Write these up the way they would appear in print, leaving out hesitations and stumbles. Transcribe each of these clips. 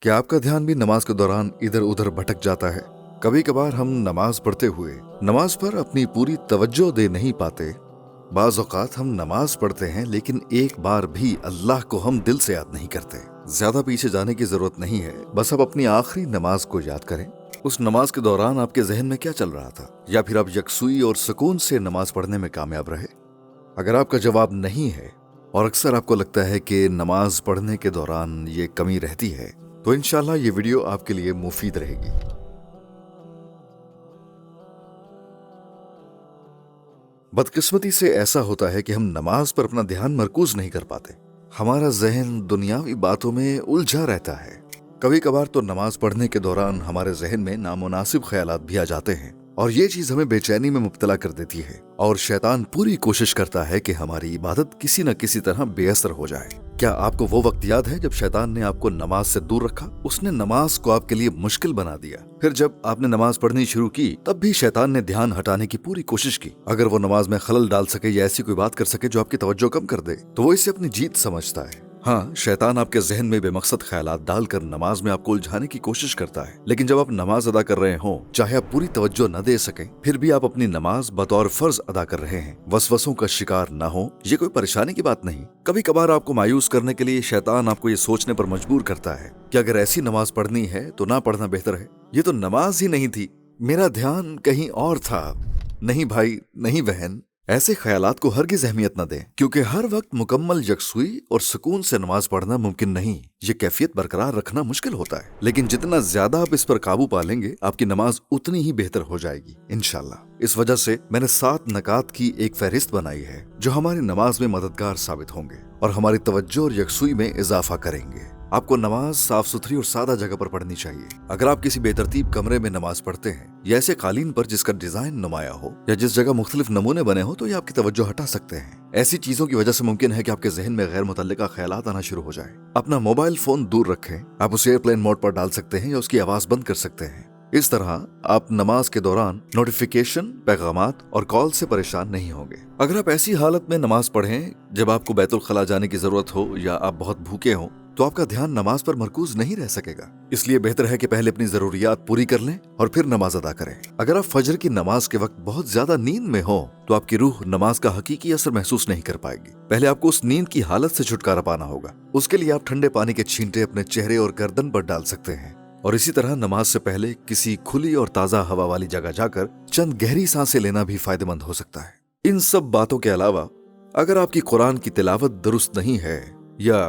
क्या आपका ध्यान भी नमाज के दौरान इधर उधर भटक जाता है? कभी कभार हम नमाज पढ़ते हुए नमाज पर अपनी पूरी तवज्जो दे नहीं पाते। बाज़ औक़ात हम नमाज पढ़ते हैं लेकिन एक बार भी अल्लाह को हम दिल से याद नहीं करते। ज्यादा पीछे जाने की जरूरत नहीं है, बस आप अपनी आखिरी नमाज को याद करें। उस नमाज के दौरान आपके जहन में क्या चल रहा था, या फिर आप यकसुई और सुकून से नमाज पढ़ने में कामयाब रहे? अगर आपका जवाब नहीं है और अक्सर आपको लगता है कि नमाज पढ़ने के दौरान ये कमी रहती है, तो इंशाल्लाह ये वीडियो आपके लिए मुफीद रहेगी। बदकिस्मती से ऐसा होता है कि हम नमाज पर अपना ध्यान मरकूज नहीं कर पाते। हमारा जहन दुनियावी बातों में उलझा रहता है। कभी कभार तो नमाज पढ़ने के दौरान हमारे जहन में नामुनासिब ख्यालात भी आ जाते हैं और ये चीज हमें बेचैनी में मुब्तला कर देती है और शैतान पूरी कोशिश करता है कि हमारी इबादत किसी न किसी तरह बेअसर हो जाए। क्या आपको वो वक्त याद है जब शैतान ने आपको नमाज से दूर रखा? उसने नमाज को आपके लिए मुश्किल बना दिया। फिर जब आपने नमाज पढ़नी शुरू की तब भी शैतान ने ध्यान हटाने की पूरी कोशिश की। अगर वो नमाज में खलल डाल सके या ऐसी कोई बात कर सके जो आपकी तवज्जो कम कर दे, तो वो इसे अपनी जीत समझता है। हाँ, शैतान आपके जहन में बेमकसद ख्यालात डालकर नमाज में आपको उलझाने की कोशिश करता है, लेकिन जब आप नमाज अदा कर रहे हो, चाहे आप पूरी तवज्जो न दे सके, फिर भी आप अपनी नमाज बतौर फर्ज अदा कर रहे हैं। वसवसों का शिकार न हो, ये कोई परेशानी की बात नहीं। कभी कभार आपको मायूस करने के लिए शैतान आपको ये सोचने पर मजबूर करता है कि अगर ऐसी नमाज पढ़नी है तो ना पढ़ना बेहतर है। ये तो नमाज ही नहीं थी, मेरा ध्यान कहीं और था। नहीं भाई, नहीं बहन, ऐसे ख्यालात को हरगिज अहमियत न दें, क्योंकि हर वक्त मुकम्मल यकसुई और सुकून से नमाज पढ़ना मुमकिन नहीं। ये कैफियत बरकरार रखना मुश्किल होता है, लेकिन जितना ज्यादा आप इस पर काबू पा लेंगे, आपकी नमाज उतनी ही बेहतर हो जाएगी इंशाल्लाह। इस वजह से मैंने 7 नकात की एक फहरिस्त बनाई है जो हमारी नमाज में मददगार साबित होंगे और हमारी तवज्जो और यकसुई में इजाफा करेंगे। आपको नमाज साफ सुथरी और सादा जगह पर पढ़नी चाहिए। अगर आप किसी बेतरतीब कमरे में नमाज पढ़ते हैं या ऐसे कालीन पर जिसका डिजाइन नुमाया हो या जिस जगह मुख्तलिफ नमूने बने हो, तो ये आपकी तवज्जो हटा सकते हैं। ऐसी चीजों की वजह से मुमकिन है कि आपके जहन में गैर मुतल्लिका ख्यालात आना शुरू हो जाए। अपना मोबाइल फोन दूर रखें। आप उसे एयरप्लेन मोड पर डाल सकते हैं या उसकी आवाज बंद कर सकते हैं। इस तरह आप नमाज के दौरान नोटिफिकेशन, पैगामात और कॉल से परेशान नहीं होंगे। अगर आप ऐसी हालत में नमाज पढ़ें जब आपको बैतुल खला जाने की जरूरत हो या आप बहुत भूखे हों, तो आपका ध्यान नमाज पर मरकूज नहीं रह सकेगा। इसलिए बेहतर है कि पहले अपनी जरूरियात पूरी कर लें और फिर नमाज अदा करें। अगर आप फजर की नमाज के वक्त बहुत ज्यादा नींद में हो, तो आपकी रूह नमाज का हकीकी असर महसूस नहीं कर पाएगी। पहले आपको उस नींद की हालत से छुटकारा पाना होगा। उसके लिए आप ठंडे पानी के छींटे अपने चेहरे और गर्दन पर डाल सकते हैं और इसी तरह नमाज से पहले किसी खुली और ताजा हवा वाली जगह जाकर चंद गहरी सांसें लेना भी फायदेमंद हो सकता है। इन सब बातों के अलावा अगर आपकी कुरान की तिलावत दुरुस्त नहीं है या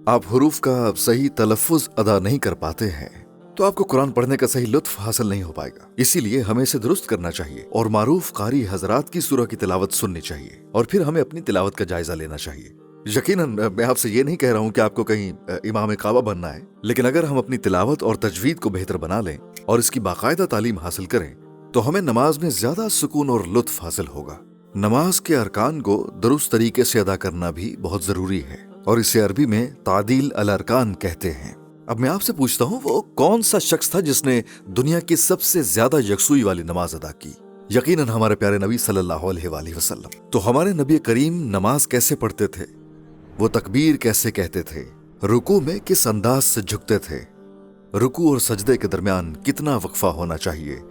आप हुरूफ का सही तलफ्फुज अदा नहीं कर पाते हैं, तो आपको कुरान पढ़ने का सही लुत्फ हासिल नहीं हो पाएगा। इसीलिए हमें इसे दुरुस्त करना चाहिए और मारूफ कारी हजरात की सूरह की तिलावत सुननी चाहिए और फिर हमें अपनी तिलावत का जायजा लेना चाहिए। यकीनन मैं आपसे ये नहीं कह रहा हूँ कि आपको कहीं इमाम काबा बनना है, लेकिन अगर हम अपनी तिलावत और तजवीद को बेहतर बना लें और इसकी बाकायदा तालीम हासिल करें, तो हमें नमाज में ज्यादा सुकून और लुत्फ हासिल होगा। नमाज के अरकान को दुरुस्त तरीके से अदा करना भी बहुत जरूरी है और इसे अरबी में तादील अल अरकान कहते हैं। अब मैं आपसे पूछता हूँ, वो कौन सा शख्स था जिसने दुनिया की सबसे ज्यादा यकसुई वाली नमाज अदा की? यकीनन हमारे प्यारे नबी सल्लल्लाहु अलैहि वसल्लम। तो हमारे नबी करीम नमाज कैसे पढ़ते थे, वो तकबीर कैसे कहते थे, रुकू में किस अंदाज से झुकते थे, रुकू और सजदे के दरमियान कितना वक्फा होना चाहिए,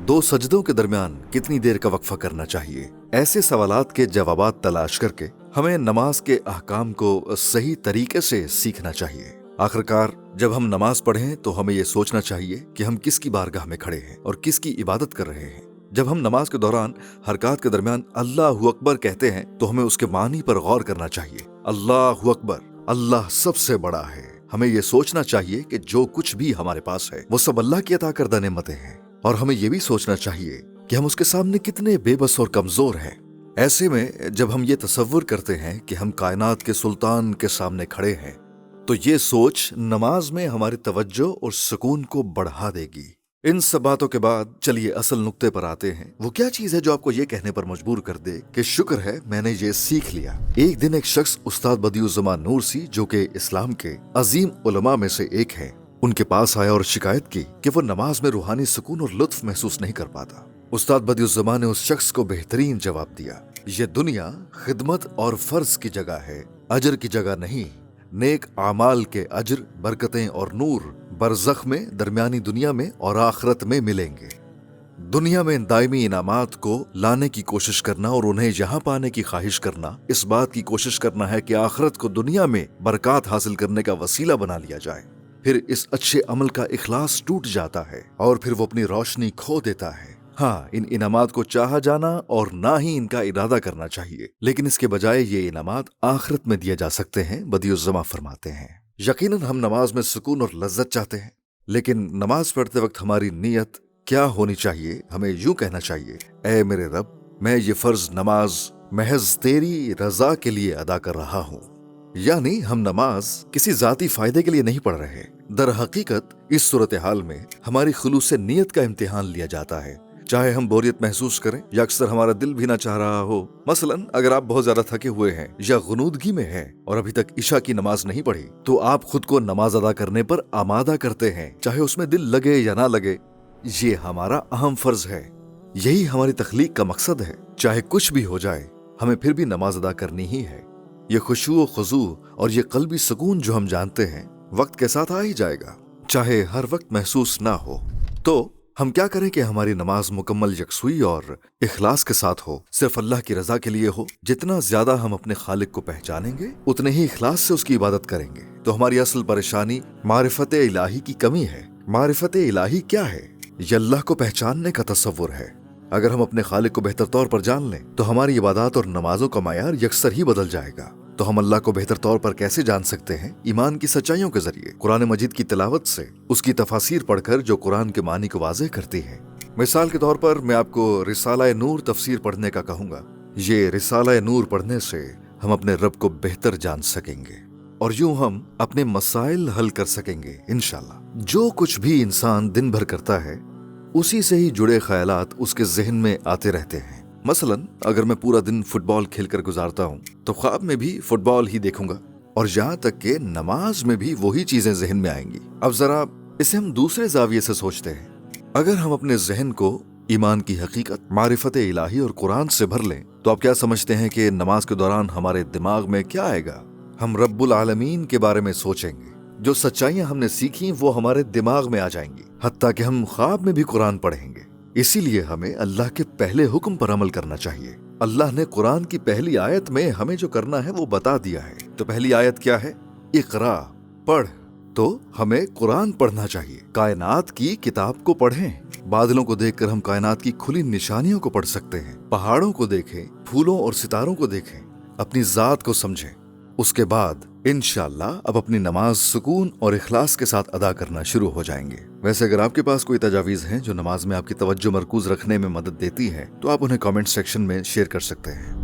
2 सजदों के दरमियान कितनी देर का वक्फा करना चाहिए, ऐसे सवालात के जवाबात तलाश करके हमें नमाज के अहकाम को सही तरीके से सीखना चाहिए। आखिरकार जब हम नमाज पढ़ें तो हमें ये सोचना चाहिए कि हम किसकी बारगाह में खड़े हैं और किसकी इबादत कर रहे हैं। जब हम नमाज के दौरान हरकात के दरमियान अल्लाहु अकबर कहते हैं तो हमें उसके मानी पर गौर करना चाहिए। अल्लाहु अकबर, अल्लाह सबसे बड़ा है। हमें ये सोचना चाहिए कि जो कुछ भी हमारे पास है वो सब अल्लाह की अता करदा नेमतें हैं और हमें ये भी सोचना चाहिए कि हम उसके सामने कितने बेबस और कमजोर हैं। ऐसे में जब हम ये तसव्वुर करते हैं कि हम कायनात के सुल्तान के सामने खड़े हैं, तो ये सोच नमाज में हमारी तवज्जो और सुकून को बढ़ा देगी। इन सब बातों के बाद चलिए असल नुक्ते पर आते हैं। वो क्या चीज है जो आपको ये कहने पर मजबूर कर दे कि शुक्र है मैंने ये सीख लिया। एक दिन एक शख्स उस्ताद बदियुज़्ज़मान नूरसी, जो कि इस्लाम के अजीम उलमा में से एक हैं, उनके पास आया और शिकायत की कि वो नमाज में रूहानी सुकून और लुत्फ महसूस नहीं कर पाता। उस्ताद बदियुज़्ज़मान ने उस शख्स को बेहतरीन जवाब दिया, ये दुनिया खिदमत और फर्ज की जगह है, अजर की जगह नहीं। नेक आमाल के अजर, बरकतें और नूर बरज़ख में, दरमियानी दुनिया में और आखिरत में मिलेंगे। दुनिया में दायमी इनामात को लाने की कोशिश करना और उन्हें यहाँ पाने की ख्वाहिश करना, इस बात की कोशिश करना है कि आखिरत को दुनिया में बरकत हासिल करने का वसीला बना लिया जाए। फिर इस अच्छे अमल का इखलास टूट जाता है और फिर वो अपनी रोशनी खो देता है। हाँ, इन इनामात को चाहा जाना और ना ही इनका इरादा करना चाहिए, लेकिन इसके बजाय ये इनामात आखिरत में दिए जा सकते हैं। बदियुज़्ज़मा फरमाते हैं, यकीनन हम नमाज में सुकून और लज्जत चाहते हैं, लेकिन नमाज पढ़ते वक्त हमारी नीयत क्या होनी चाहिए? हमें यूं कहना चाहिए, ऐ मेरे रब, मैं ये फर्ज नमाज महज तेरी रजा के लिए अदा कर रहा हूँ। यानी हम नमाज किसी जाती फायदे के लिए नहीं पढ़ रहे। दर हकीकत इस सूरत हाल में हमारी खुलूस नियत का इम्तिहान लिया जाता है। चाहे हम बोरियत महसूस करें या अक्सर हमारा दिल भी ना चाह रहा हो। मसलन अगर आप बहुत ज्यादा थके हुए हैं या गुनूदगी में हैं और अभी तक इशा की नमाज नहीं पढ़ी, तो आप खुद को नमाज अदा करने पर आमादा करते हैं, चाहे उसमें दिल लगे या ना लगे। ये हमारा अहम फर्ज है, यही हमारी तख्लीक का मकसद है। चाहे कुछ भी हो जाए, हमें फिर भी नमाज अदा करनी ही है। ये खुशू खुजू और ये कल्बी सुकून जो हम जानते हैं, वक्त के साथ आ ही जाएगा, चाहे हर वक्त महसूस ना हो। तो हम क्या करें कि हमारी नमाज मुकम्मल यकसुई और इखलास के साथ हो, सिर्फ अल्लाह की रजा के लिए हो। जितना ज्यादा हम अपने खालिक को पहचानेंगे, उतने ही इखलास से उसकी इबादत करेंगे। तो हमारी असल परेशानी मारिफत इलाही की कमी है। मारिफत इलाही क्या है? ये अल्लाह को पहचानने का तसव्वुर है। अगर हम अपने खालिक को बेहतर तौर पर जान लें, तो हमारी इबादत और नमाजों का मायार यकसर ही बदल जाएगा। तो हम अल्लाह को बेहतर तौर पर कैसे जान सकते हैं? ईमान की सच्चाइयों के जरिए, कुरान मजीद की तिलावत से, उसकी तफासीर पढ़कर जो कुरान के मानी को वाज़ेह करती है। मिसाल के तौर पर मैं आपको रिसाला नूर तफसीर पढ़ने का कहूँगा। ये रिसाला नूर पढ़ने से हम अपने रब को बेहतर जान सकेंगे और यूं हम अपने मसाइल हल कर सकेंगे इंशाअल्लाह। जो कुछ भी इंसान दिन भर करता है, उसी से ही जुड़े ख्यालात उसके जहन में आते रहते हैं। मसलन अगर मैं पूरा दिन फुटबॉल खेलकर गुजारता हूँ, तो ख्वाब में भी फुटबॉल ही देखूंगा और यहाँ तक कि नमाज में भी वही चीजें जहन में आएंगी। अब जरा इसे हम दूसरे जाविये से सोचते हैं। अगर हम अपने जहन को ईमान की हकीकत, मारिफत इलाही और कुरान से भर लें, तो आप क्या समझते हैं कि नमाज के दौरान हमारे दिमाग में क्या आएगा? हम रब्बुल आलमीन के बारे में सोचेंगे। जो सच्चाइयां हमने सीखी वो हमारे दिमाग में आ जाएंगी, हत्ता कि हम ख्वाब में भी कुरान पढ़ेंगे। इसीलिए हमें अल्लाह के पहले हुक्म पर अमल करना चाहिए। अल्लाह ने कुरान की पहली आयत में हमें जो करना है वो बता दिया है। तो पहली आयत क्या है? इक़रा, पढ़। तो हमें कुरान पढ़ना चाहिए। कायनात की किताब को पढ़ें। बादलों को देखकर हम कायनात की खुली निशानियों को पढ़ सकते हैं। पहाड़ों को देखें, फूलों और सितारों को देखें, अपनी जात को समझें। उसके बाद इंशाअल्लाह अब अपनी नमाज सुकून और इखलास के साथ अदा करना शुरू हो जाएंगे। वैसे अगर आपके पास कोई तजावीज़ हैं जो नमाज में आपकी तवज्जो मरकूज रखने में मदद देती है, तो आप उन्हें कमेंट सेक्शन में शेयर कर सकते हैं।